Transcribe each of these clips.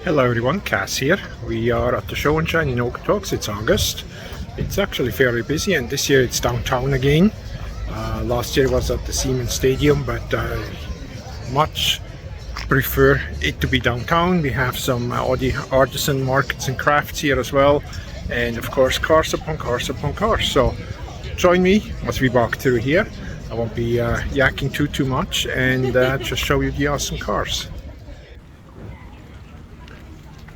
Hello everyone, Kass here. We are at the Show and Shine in Okotoks. It's August. It's actually very busy, and this year it's downtown again. Last year was at the Siemens Stadium, but much prefer it to be downtown. We have some artisan markets and crafts here as well, and of course cars upon cars upon cars. So join me as we walk through here. I won't be yakking too much, and just show you the awesome cars.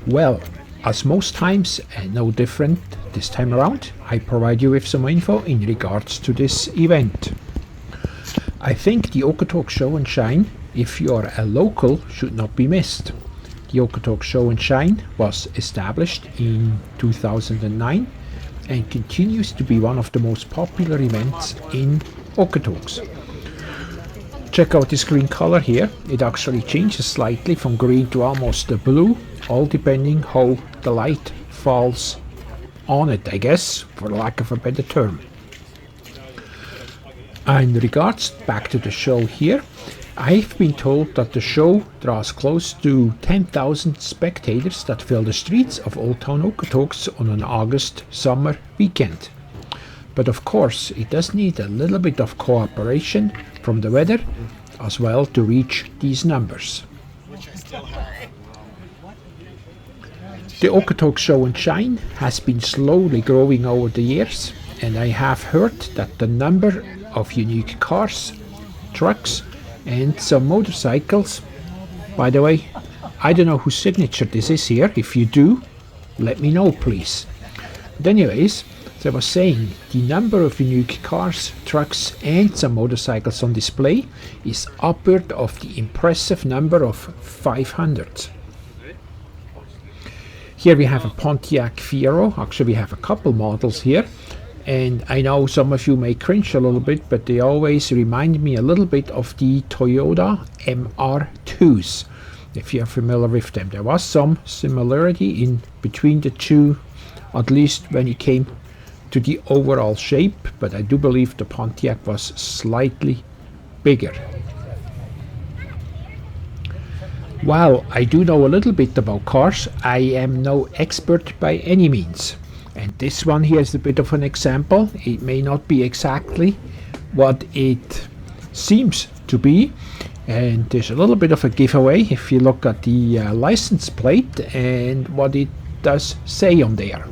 Well, as most times and no different this time around, I provide you with some info in regards to this event. I think the Okotoks Show and Shine, if you are a local, should not be missed. The Okotoks Show and Shine was established in 2009 and continues to be one of the most popular events in Okotoks. Check out this green color here. It actually changes slightly from green to almost a blue, all depending how the light falls on it, I guess, for lack of a better term. In regards back to the show here, I've been told that the show draws close to 10,000 spectators that fill the streets of Olde Towne Okotoks on an August summer weekend. But of course, it does need a little bit of cooperation from the weather as well to reach these numbers. The Okotoks Show and Shine has been slowly growing over the years, and I have heard that the number of unique cars, trucks and some motorcycles. By the way, I don't know whose signature this is here. If you do, let me know please. But anyways, as I was saying, the number of unique cars, trucks and some motorcycles on display is upward of the impressive number of 500. Here we have a Pontiac Fiero. Actually we have a couple models here, and I know some of you may cringe a little bit, but they always remind me a little bit of the Toyota MR2s, if you're familiar with them. There was some similarity in between the two, at least when it came to the overall shape, but I do believe the Pontiac was slightly bigger. While I do know a little bit about cars, I am no expert by any means. And this one here is a bit of an example. It may not be exactly what it seems to be, and there's a little bit of a giveaway if you look at the license plate and what it does say on there.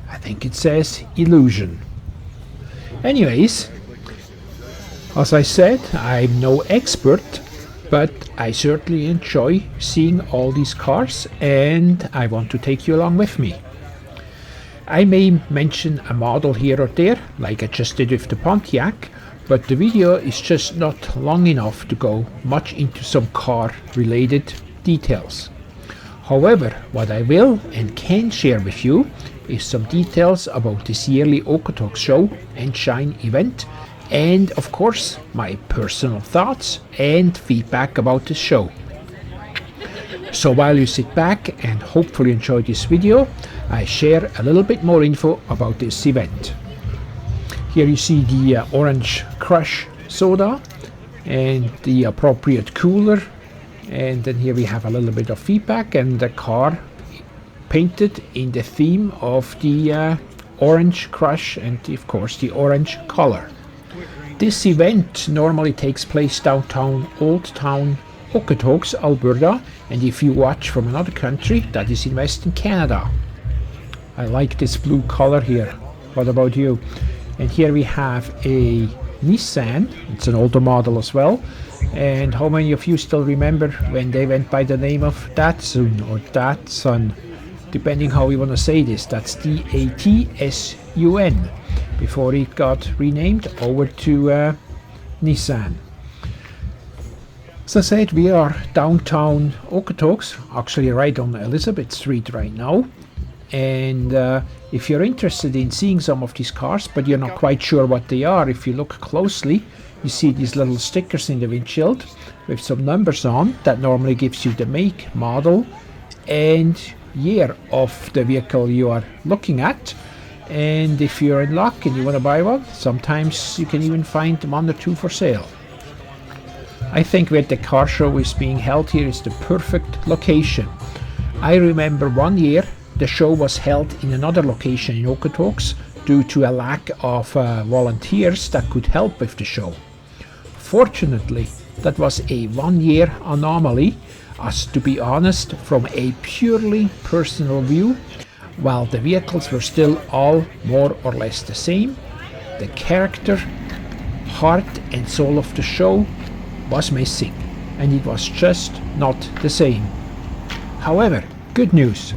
I think it says illusion. Anyways, as I said, I'm no expert, but I certainly enjoy seeing all these cars, and I want to take you along with me. I may mention a model here or there, like I just did with the Pontiac, but the video is just not long enough to go much into some car related details. However, what I will and can share with you is some details about this yearly Okotoks Show and Shine event, and of course my personal thoughts and feedback about the show. So while you sit back and hopefully enjoy this video, I share a little bit more info about this event. Here you see the orange crush soda and the appropriate cooler, and then here we have a little bit of feedback and the car painted in the theme of the orange crush and of course the orange color. This event normally takes place downtown Olde Towne Okotoks, Alberta, and if you watch from another country, that is in Western Canada. I like this blue color here. What about you? And here we have a Nissan. It's an older model as well. And how many of you still remember when they went by the name of Datsun or Datsun, depending how you want to say this? That's D-A-T-S-U-N, before it got renamed over to Nissan. As I said, we are downtown Okotoks, actually right on Elizabeth Street right now. And if you're interested in seeing some of these cars, but you're not quite sure what they are, if you look closely, you see these little stickers in the windshield with some numbers on. That normally gives you the make, model, and year of the vehicle you are looking at. And if you're in luck and you want to buy one, sometimes you can even find one or two for sale. I think where the car show is being held here is the perfect location. I remember one year the show was held in another location in Okotoks due to a lack of volunteers that could help with the show. Fortunately, that was a 1 year anomaly, as to be honest, from a purely personal view, while the vehicles were still all more or less the same, the character, heart and soul of the show was missing, and it was just not the same. However, good news,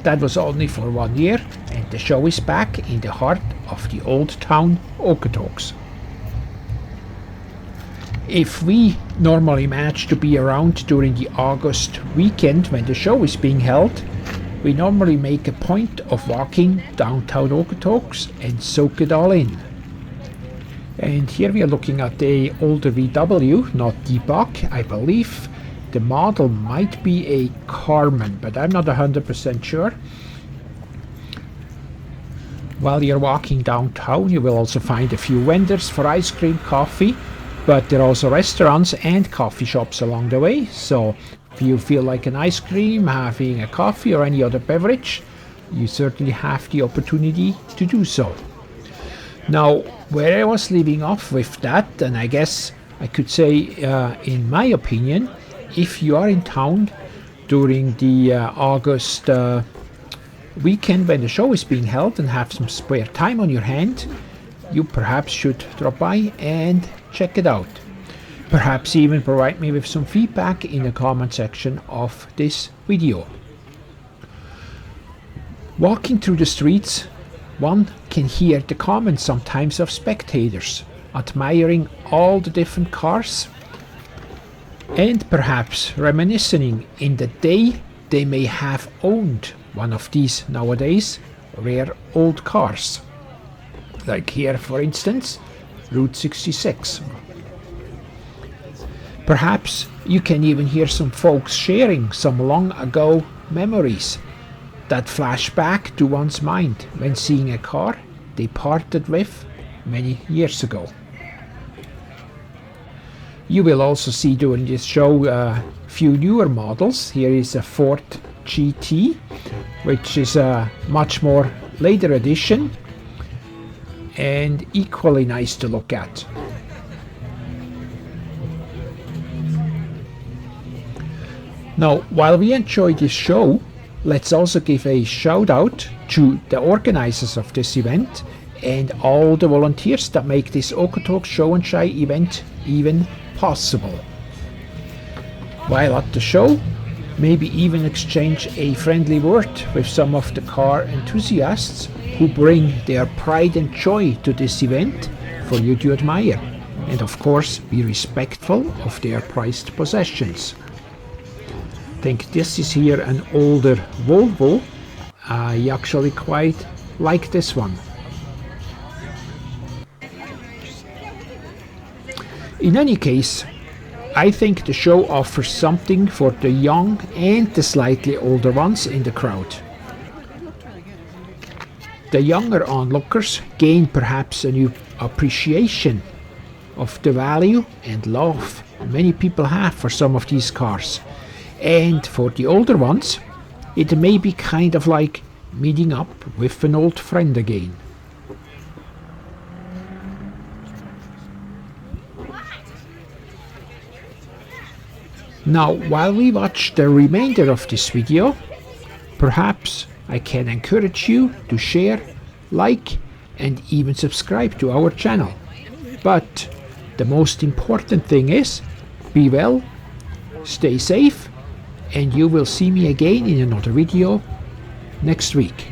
that was only for 1 year, and the show is back in the heart of the Olde Towne Okotoks. If we normally manage to be around during the August weekend when the show is being held, we normally make a point of walking downtown Okotoks and soak it all in. And here we are looking at the older VW, not the Buck. I believe the model might be a Karmann, but I'm not 100% sure. While you're walking downtown, you will also find a few vendors for ice cream, coffee, but there are also restaurants and coffee shops along the way. So if you feel like an ice cream, having a coffee or any other beverage, you certainly have the opportunity to do so. Now, where I was leaving off with that, and I guess I could say, in my opinion, if you are in town during the August weekend when the show is being held and have some spare time on your hand, you perhaps should drop by and check it out. Perhaps even provide me with some feedback in the comment section of this video. Walking through the streets, one can hear the comments sometimes of spectators admiring all the different cars and perhaps reminiscing in the day they may have owned one of these nowadays rare old cars. Like here, for instance, Route 66. Perhaps you can even hear some folks sharing some long ago memories that flash back to one's mind when seeing a car they parted with many years ago. You will also see during this show a few newer models. Here is a Ford GT, which is a much more later edition and equally nice to look at. Now, while we enjoy this show, let's also give a shout out to the organizers of this event and all the volunteers that make this Okotoks Show and Shine event even possible. While at the show, maybe even exchange a friendly word with some of the car enthusiasts who bring their pride and joy to this event for you to admire, and of course be respectful of their prized possessions. I think this is here an older Volvo. I actually quite like this one. In any case, I think the show offers something for the young and the slightly older ones in the crowd. The younger onlookers gain perhaps a new appreciation of the value and love many people have for some of these cars. And for the older ones, it may be kind of like meeting up with an old friend again. Now, while we watch the remainder of this video, perhaps I can encourage you to share, like, and even subscribe to our channel. But the most important thing is, be well, stay safe, and you will see me again in another video next week.